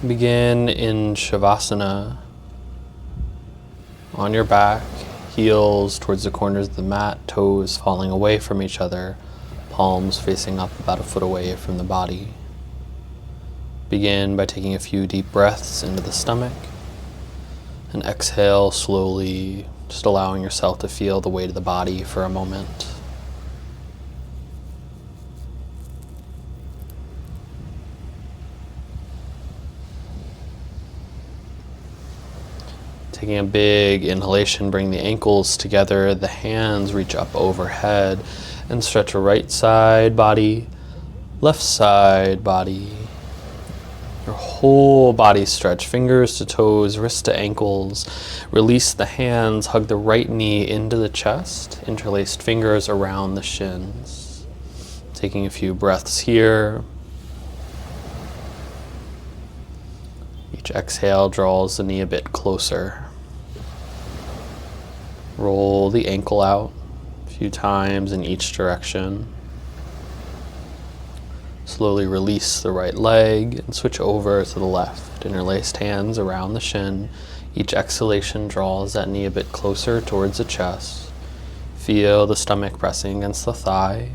Begin in Shavasana, on your back, heels towards the corners of the mat, toes falling away from each other, palms facing up about a foot away from the body. Begin by taking a few deep breaths into the stomach, and exhale slowly, just allowing yourself to feel the weight of the body for a moment. Taking a big inhalation, bring the ankles together, the hands reach up overhead, and stretch a right side body, left side body. Your whole body stretch, fingers to toes, wrists to ankles. Release the hands, hug the right knee into the chest, interlaced fingers around the shins. Taking a few breaths here. Each exhale draws the knee a bit closer. Roll the ankle out a few times in each direction. Slowly release the right leg and switch over to the left. Interlaced hands around the shin. Each exhalation draws that knee a bit closer towards the chest. Feel the stomach pressing against the thigh,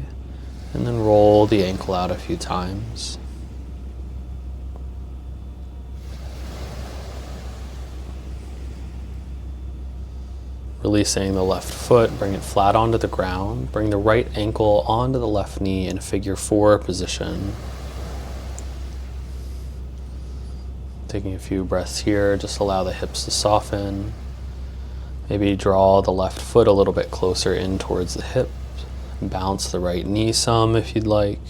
and then roll the ankle out a few times. Releasing the left foot, bring it flat onto the ground. Bring the right ankle onto the left knee in a figure 4 position. Taking a few breaths here, just allow the hips to soften. Maybe draw the left foot a little bit closer in towards the hip. Bounce the right knee some if you'd like.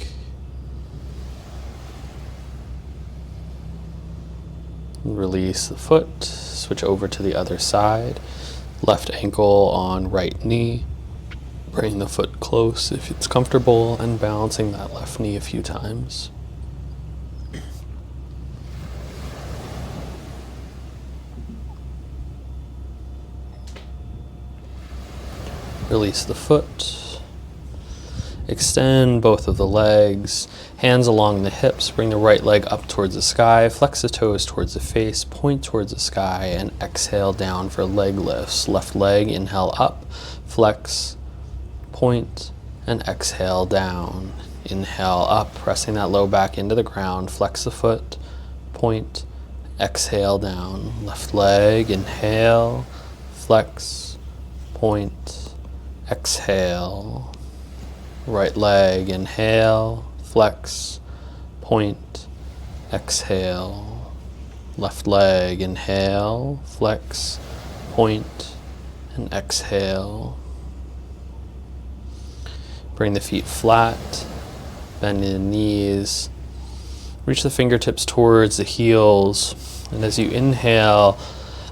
Release the foot, switch over to the other side. Left ankle on right knee. Bring the foot close if it's comfortable, and balancing that left knee a few times. Release the foot. Extend both of the legs. Hands along the hips. Bring the right leg up towards the sky. Flex the toes towards the face. Point towards the sky. And exhale down for leg lifts. Left leg, inhale up. Flex. Point. And exhale down. Inhale up. Pressing that low back into the ground. Flex the foot. Point. Exhale down. Left leg. Inhale. Flex. Point. Exhale. Right leg. Inhale. Flex, point, exhale. Left leg, inhale, flex, point, and exhale. Bring the feet flat, bend the knees, reach the fingertips towards the heels, and as you inhale,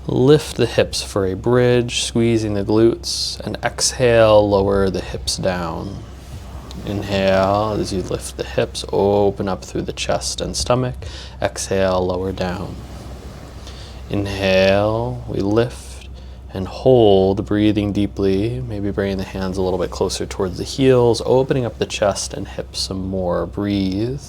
lift the hips for a bridge, squeezing the glutes, and exhale, lower the hips down. Inhale, as you lift the hips, open up through the chest and stomach. Exhale, lower down. Inhale, we lift and hold, breathing deeply. Maybe bringing the hands a little bit closer towards the heels, opening up the chest and hips some more. Breathe.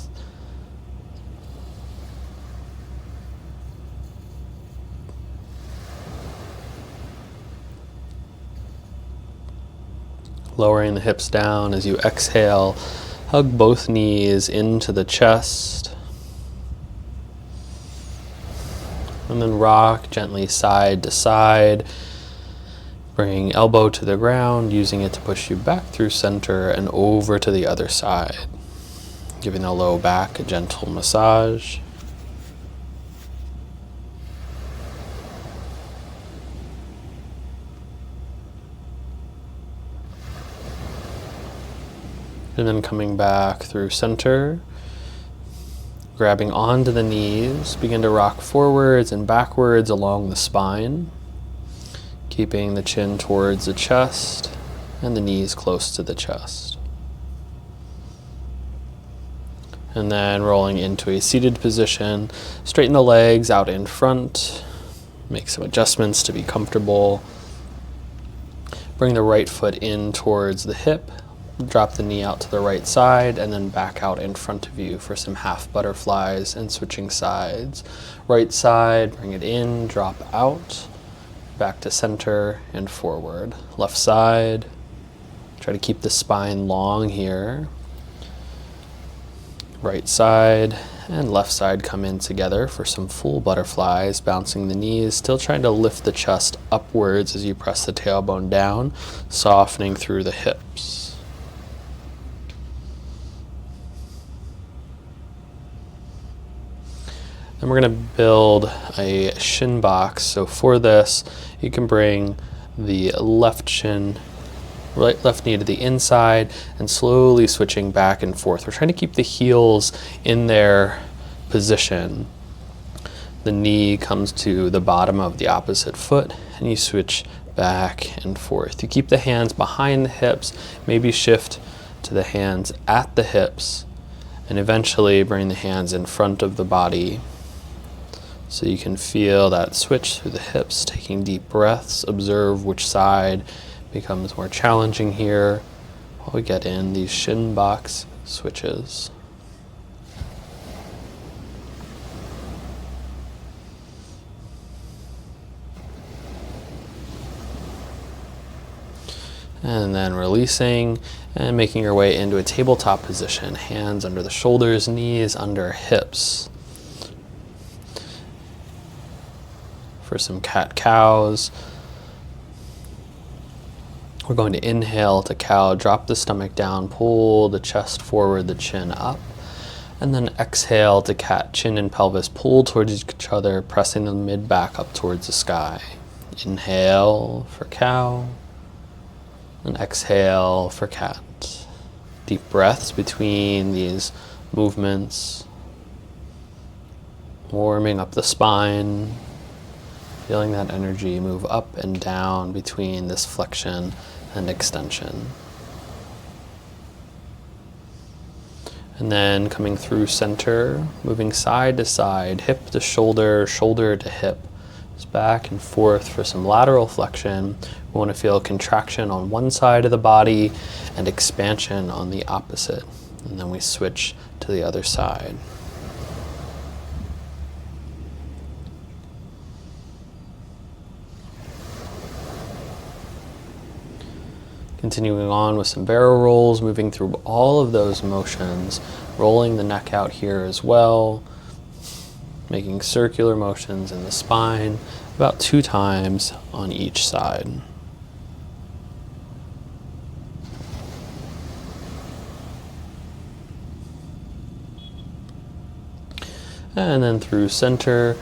Lowering the hips down as you exhale, hug both knees into the chest. And then rock gently side to side. Bring elbow to the ground, using it to push you back through center and over to the other side. Giving the low back a gentle massage. And then coming back through center, grabbing onto the knees, begin to rock forwards and backwards along the spine, keeping the chin towards the chest and the knees close to the chest. And then rolling into a seated position, straighten the legs out in front, make some adjustments to be comfortable. Bring the right foot in towards the hip, Drop the knee out to the right side and then back out in front of you for some half butterflies and switching sides. Right side, bring it in, drop out, back to center and forward. Left side, try to keep the spine long here. Right side and left side come in together for some full butterflies, bouncing the knees, still trying to lift the chest upwards as you press the tailbone down, softening through the hips. Then we're going to build a shin box. So for this, you can bring the left knee to the inside and slowly switching back and forth. We're trying to keep the heels in their position. The knee comes to the bottom of the opposite foot and you switch back and forth. You keep the hands behind the hips, maybe shift to the hands at the hips, and eventually bring the hands in front of the body. So you can feel that switch through the hips, taking deep breaths, observe which side becomes more challenging here while we get in these shin box switches. And then releasing and making your way into a tabletop position, hands under the shoulders, knees under hips. For some cat-cows, we're going to inhale to cow, drop the stomach down, pull the chest forward, the chin up, and then exhale to cat, chin and pelvis pull towards each other, pressing the mid-back up towards the sky. Inhale for cow, and exhale for cat. Deep breaths between these movements, warming up the spine, feeling that energy move up and down between this flexion and extension. And then coming through center, moving side to side, hip to shoulder, shoulder to hip. Just back and forth for some lateral flexion. We want to feel contraction on one side of the body and expansion on the opposite. And then we switch to the other side. Continuing on with some barrel rolls, moving through all of those motions, rolling the neck out here as well, making circular motions in the spine, about 2 times on each side. And then through center,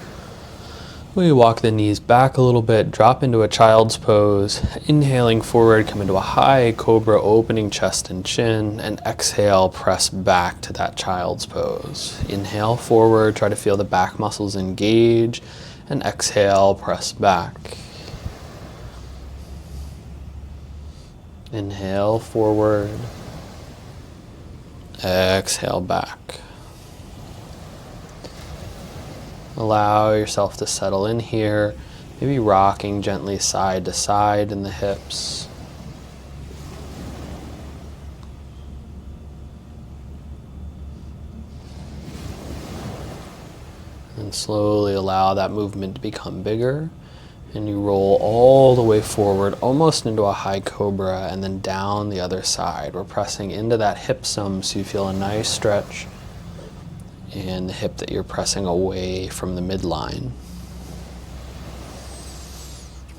we walk the knees back a little bit, drop into a child's pose, inhaling forward, come into a high cobra, opening chest and chin, and exhale, press back to that child's pose. Inhale forward, try to feel the back muscles engage, and exhale, press back. Inhale forward, exhale back. Allow yourself to settle in here, maybe rocking gently side to side in the hips. And slowly allow that movement to become bigger. And you roll all the way forward, almost into a high cobra, and then down the other side. We're pressing into that hip some so you feel a nice stretch in the hip that you're pressing away from the midline.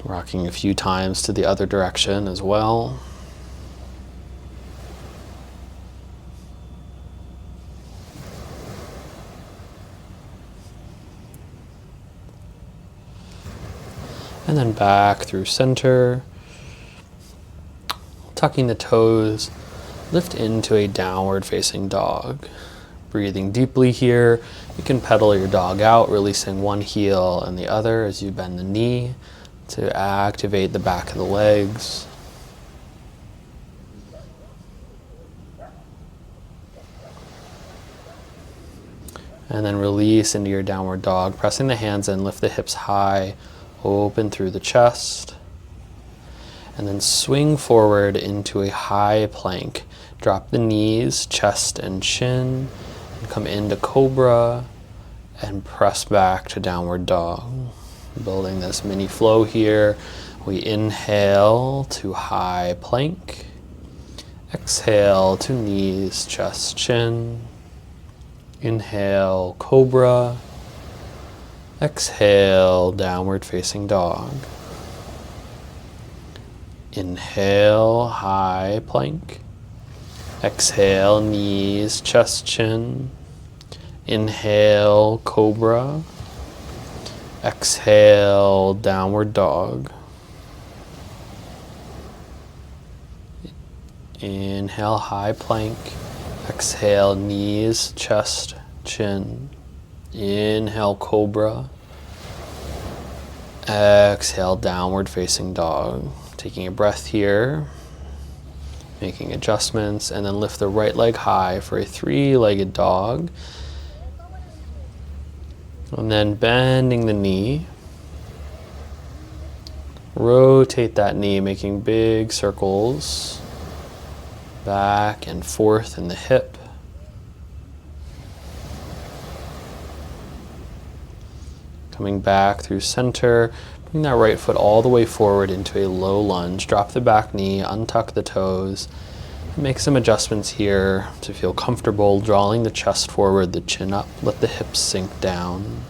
Rocking a few times to the other direction as well. And then back through center, tucking the toes, lift into a downward facing dog. Breathing deeply here, you can pedal your dog out, releasing one heel and the other as you bend the knee to activate the back of the legs. And then release into your downward dog, pressing the hands in, lift the hips high, open through the chest. And then swing forward into a high plank. Drop the knees, chest and chin, and come into cobra and press back to downward dog. Building this mini flow here. We inhale to high plank. Exhale to knees, chest, chin. Inhale, cobra. Exhale, downward facing dog. Inhale, high plank. Exhale, knees, chest, chin. Inhale, cobra. Exhale, downward dog. Inhale, high plank. Exhale, knees, chest, chin. Inhale, cobra. Exhale, downward facing dog. Taking a breath here. Making adjustments, and then lift the right leg high for a three-legged dog. And then bending the knee. Rotate that knee, making big circles. Back and forth in the hip. Coming back through center. Bring that right foot all the way forward into a low lunge. Drop the back knee, untuck the toes. Make some adjustments here to feel comfortable, drawing the chest forward, the chin up. Let the hips sink down.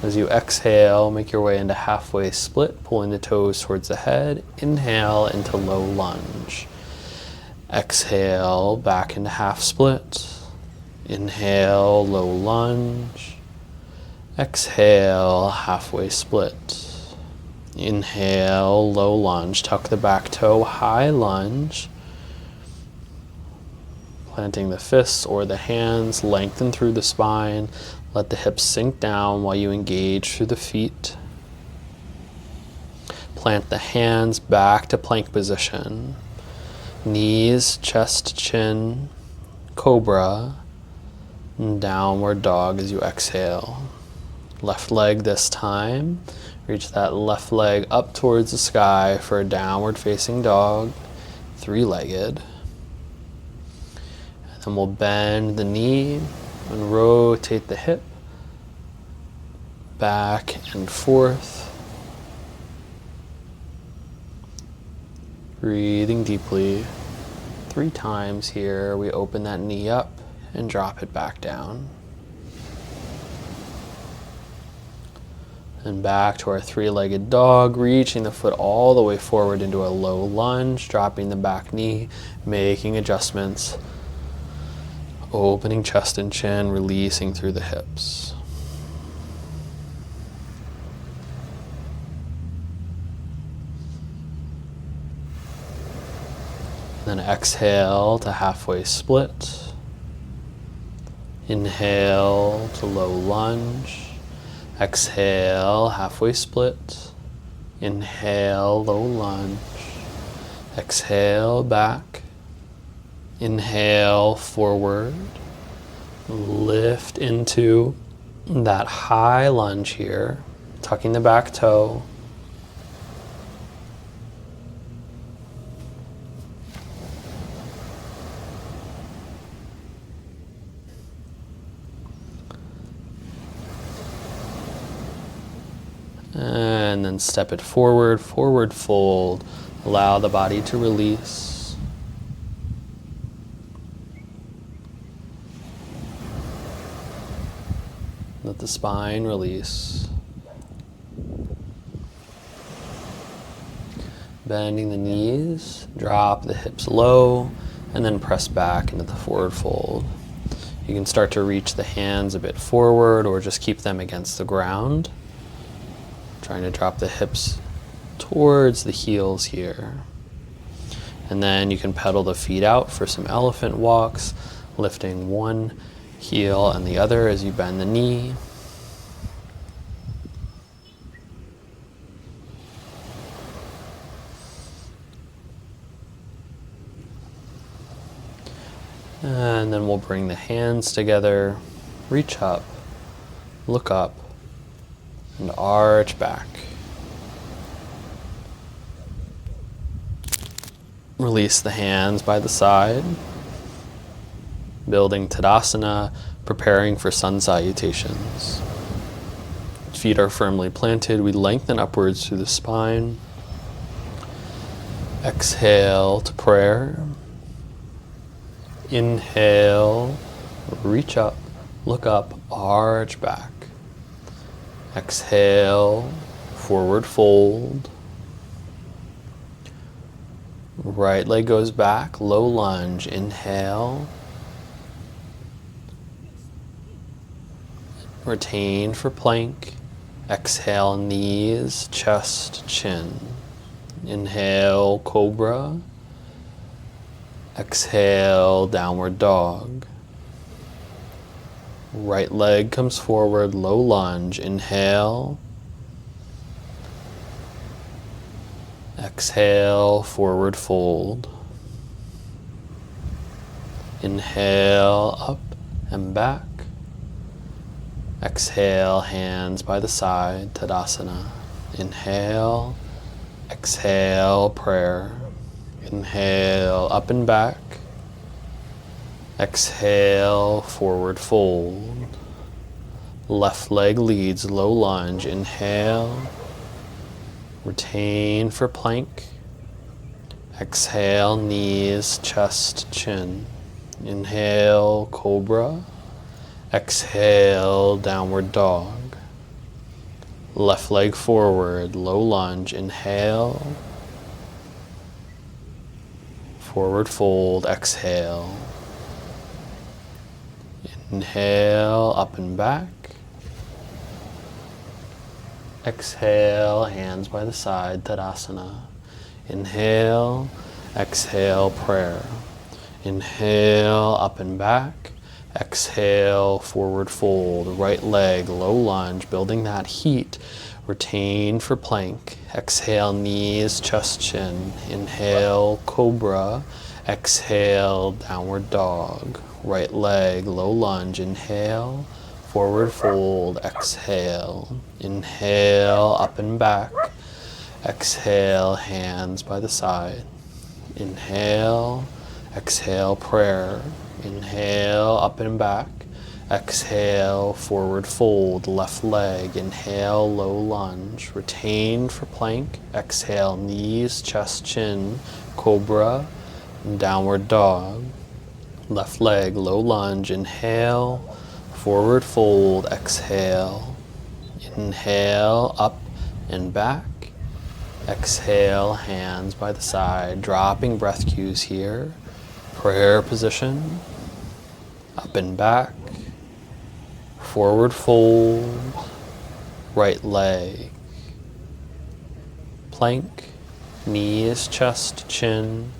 As you exhale, make your way into halfway split, pulling the toes towards the head. Inhale into low lunge. Exhale, back into half split. Inhale, low lunge. Exhale, halfway split. Inhale, low lunge. Tuck the back toe, high lunge. Planting the fists or the hands, lengthen through the spine. Let the hips sink down while you engage through the feet. Plant the hands back to plank position. Knees, chest, chin, cobra, and downward dog as you exhale. Left leg this time. Reach that left leg up towards the sky for a downward facing dog, three-legged. And then we'll bend the knee and rotate the hip back and forth. Breathing deeply. 3 times here. We open that knee up and drop it back down. And back to our three-legged dog, reaching the foot all the way forward into a low lunge, dropping the back knee, making adjustments, opening chest and chin, releasing through the hips. Then exhale to halfway split. Inhale to low lunge. Exhale, halfway split. Inhale, low lunge. Exhale, back. Inhale, forward. Lift into that high lunge here, tucking the back toe. And then step it forward, forward fold. Allow the body to release. Let the spine release. Bending the knees, drop the hips low, and then press back into the forward fold. You can start to reach the hands a bit forward or just keep them against the ground. Trying to drop the hips towards the heels here. And then you can pedal the feet out for some elephant walks, lifting one heel and the other as you bend the knee. And then we'll bring the hands together, reach up, look up, and arch back. Release the hands by the side. Building Tadasana, preparing for sun salutations. Feet are firmly planted. We lengthen upwards through the spine. Exhale to prayer. Inhale, reach up, look up, arch back. Exhale, forward fold. Right leg goes back, low lunge. Inhale. Retain for plank. Exhale, knees, chest, chin. Inhale, cobra. Exhale, downward dog. Right leg comes forward, low lunge. Inhale. Exhale, forward fold. Inhale, up and back. Exhale, hands by the side, Tadasana. Inhale, exhale, prayer. Inhale, up and back. Exhale, forward fold. Left leg leads, low lunge. Inhale. Retain for plank. Exhale, knees, chest, chin. Inhale, cobra. Exhale, downward dog. Left leg forward, low lunge. Inhale. Forward fold, exhale. Inhale, up and back. Exhale, hands by the side, Tadasana. Inhale, exhale, prayer. Inhale, up and back. Exhale, forward fold. Right leg, low lunge, building that heat. Retain for plank. Exhale, knees, chest, chin. Inhale, cobra. Exhale, downward dog. Right leg, low lunge. Inhale, forward fold. Exhale. Inhale, up and back. Exhale, hands by the side. Inhale, exhale, prayer. Inhale, up and back. Exhale, forward fold, left leg. Inhale, low lunge. Retain for plank. Exhale, knees, chest, chin, cobra, downward dog. Left leg, low lunge. Inhale, forward fold. Exhale. Inhale, up and back. Exhale, hands by the side. Dropping breath cues here. Prayer position. Up and back. Forward fold. Right leg. Plank. Knees, chest, chin.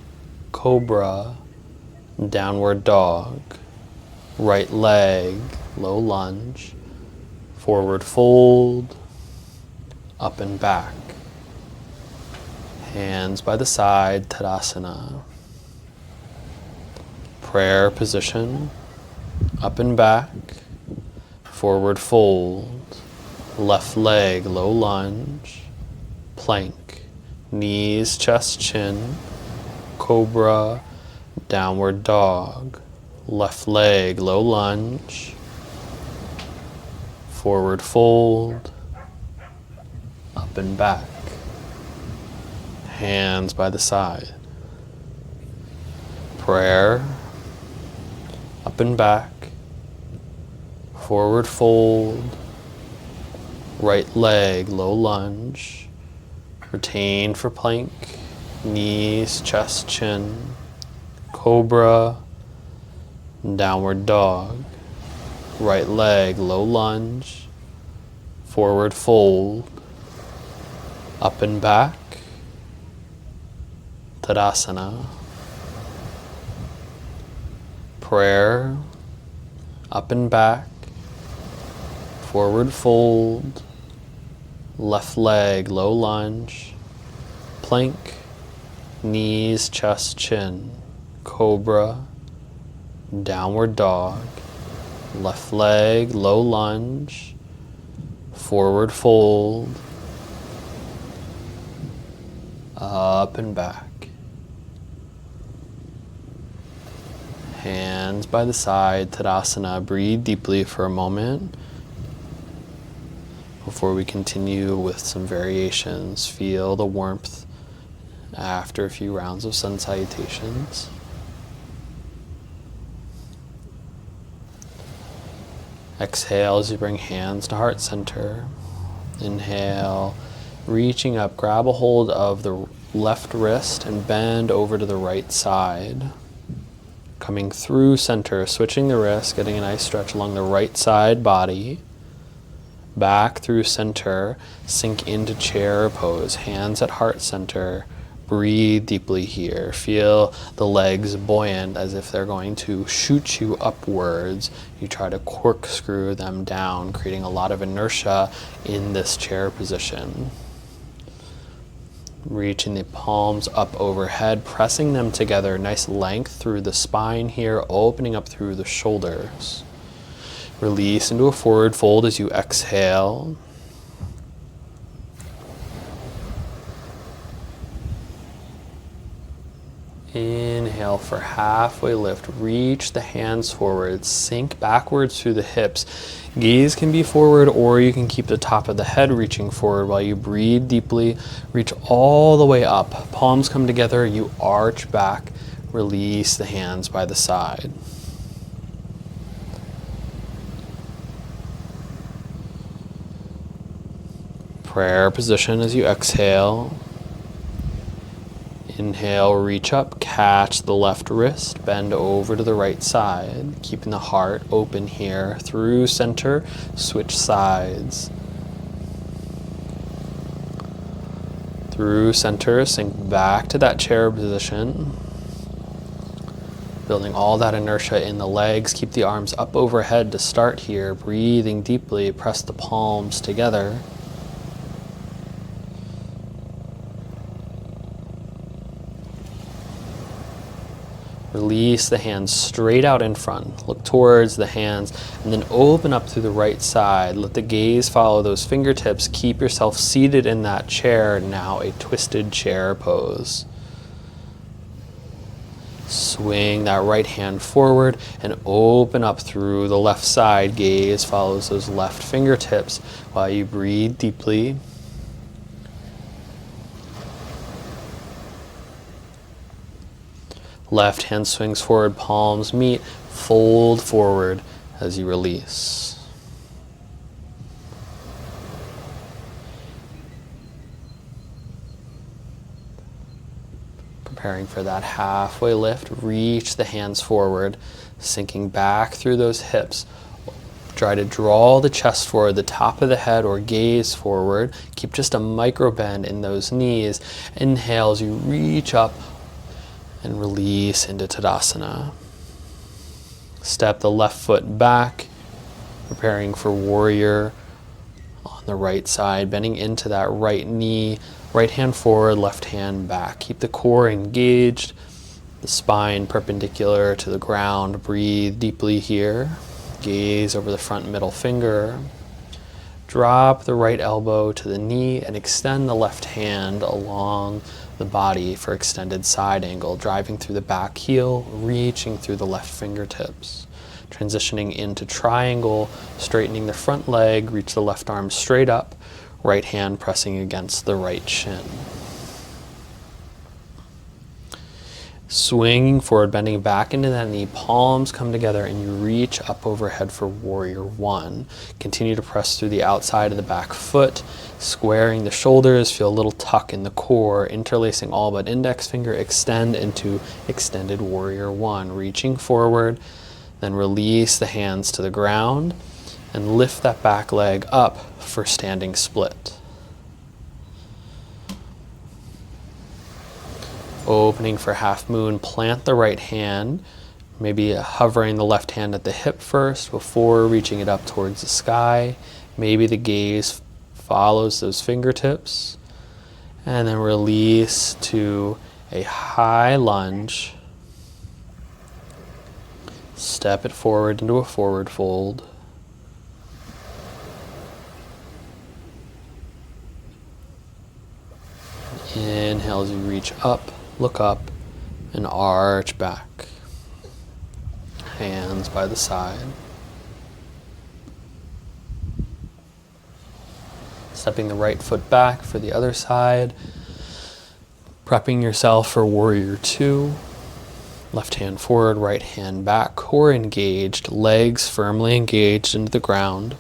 Cobra. Downward dog. Right leg. Low lunge. Forward fold. Up and back. Hands by the side, Tadasana. Prayer position. Up and back. Forward fold. Left leg, low lunge. Plank. Knees, chest, chin. Cobra. Downward dog. Left leg, low lunge. Forward fold. Up and back. Hands by the side. Prayer. Up and back. Forward fold. Right leg, low lunge. Retain for plank. Knees, chest, chin. Cobra. Downward dog. Right leg, low lunge. Forward fold. Up and back. Tadasana. Prayer. Up and back. Forward fold. Left leg, low lunge. Plank. Knees, chest, chin. Cobra. Downward dog. Left leg, low lunge. Forward fold. Up and back. Hands by the side, Tadasana. Breathe deeply for a moment before we continue with some variations. Feel the warmth after a few rounds of sun salutations. Exhale as you bring hands to heart center. Inhale, reaching up, grab a hold of the left wrist and bend over to the right side. Coming through center, switching the wrist, getting a nice stretch along the right side body. Back through center, sink into chair pose, hands at heart center. Breathe deeply here. Feel the legs buoyant as if they're going to shoot you upwards. You try to corkscrew them down, creating a lot of inertia in this chair position. Reaching the palms up overhead, pressing them together, nice length through the spine here, opening up through the shoulders. Release into a forward fold as you exhale. Inhale for halfway lift. Reach the hands forward. Sink backwards through the hips. Gaze can be forward, or you can keep the top of the head reaching forward while you breathe deeply. Reach all the way up. Palms come together. You arch back. Release the hands by the side. Prayer position as you exhale. Inhale, reach up, catch the left wrist, bend over to the right side, keeping the heart open here. Through center, switch sides. Through center, sink back to that chair position. Building all that inertia in the legs. Keep the arms up overhead to start here. Breathing deeply, press the palms together. Release the hands straight out in front. Look towards the hands and then open up through the right side. Let the gaze follow those fingertips. Keep yourself seated in that chair. Now a twisted chair pose. Swing that right hand forward and open up through the left side. Gaze follows those left fingertips while you breathe deeply. Left hand swings forward, palms meet, fold forward as you release. Preparing for that halfway lift, reach the hands forward, sinking back through those hips. Try to draw the chest forward, the top of the head, or gaze forward. Keep just a micro bend in those knees. Inhale as you reach up and release into Tadasana. Step the left foot back, preparing for warrior on the right side, bending into that right knee, right hand forward, left hand back. Keep the core engaged, the spine perpendicular to the ground. Breathe deeply here. Gaze over the front middle finger. Drop the right elbow to the knee and extend the left hand along the body for extended side angle, driving through the back heel, reaching through the left fingertips. Transitioning into triangle, straightening the front leg, reach the left arm straight up, right hand pressing against the right shin. Swinging forward, bending back into that knee, palms come together and you reach up overhead for warrior one. Continue to press through the outside of the back foot, squaring the shoulders, feel a little tuck in the core, interlacing all but index finger, extend into extended warrior one. Reaching forward, then release the hands to the ground and lift that back leg up for standing split. Opening for half moon, plant the right hand, maybe hovering the left hand at the hip first before reaching it up towards the sky. Maybe the gaze follows those fingertips. And then release to a high lunge. Step it forward into a forward fold. Inhale as you reach up. Look up and arch back. hands by the side. Stepping the right foot back for the other side. Prepping yourself for warrior two. Left hand forward, right hand back, core engaged, legs firmly engaged into the ground.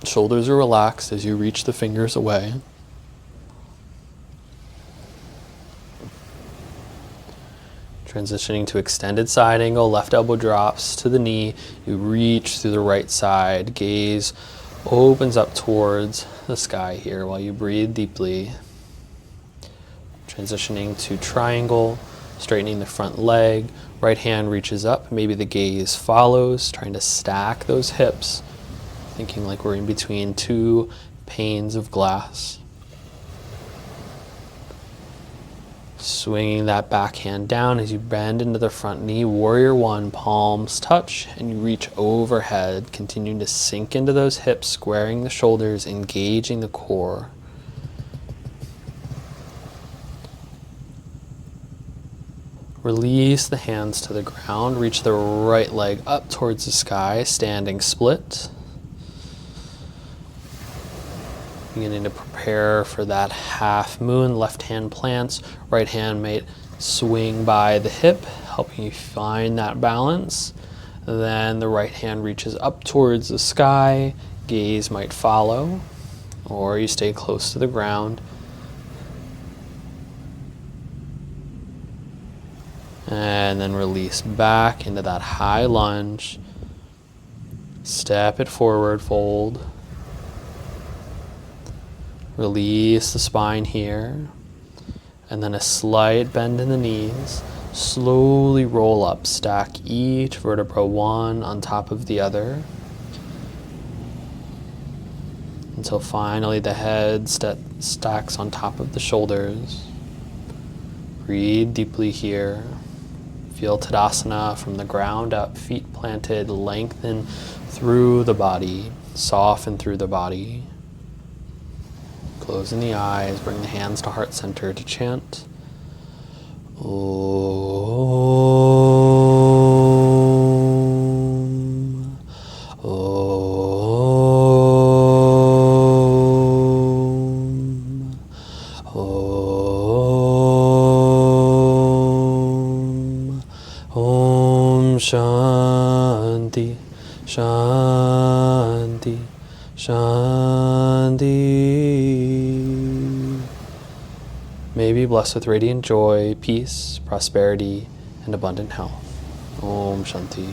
Shoulders are relaxed as you reach the fingers away. Transitioning to extended side angle, left elbow drops to the knee. You reach through the right side, gaze opens up towards the sky here while you breathe deeply. Transitioning to triangle, straightening the front leg, right hand reaches up, maybe the gaze follows, trying to stack those hips, thinking like we're in between two panes of glass. Swinging that back hand down as you bend into the front knee, warrior one, palms touch, and you reach overhead, continuing to sink into those hips, squaring the shoulders, engaging the core. Release the hands to the ground, reach the right leg up towards the sky, standing split. Beginning to prepare for that half moon. Left hand plants, right hand might swing by the hip, helping you find that balance. Then the right hand reaches up towards the sky, gaze might follow, or you stay close to the ground. And then release back into that high lunge. Step it forward, fold. Release the spine here, and then a slight bend in the knees. Slowly roll up, stack each vertebra one on top of the other, until finally the head stacks on top of the shoulders. Breathe deeply here. Feel Tadasana from the ground up, feet planted, lengthen through the body, soften through the body. Closing the eyes, bring the hands to heart center to chant. Om, Om, Om, Om Shanti, Shanti, Shanti. May be blessed with radiant joy, peace, prosperity, and abundant health. Om Shanti.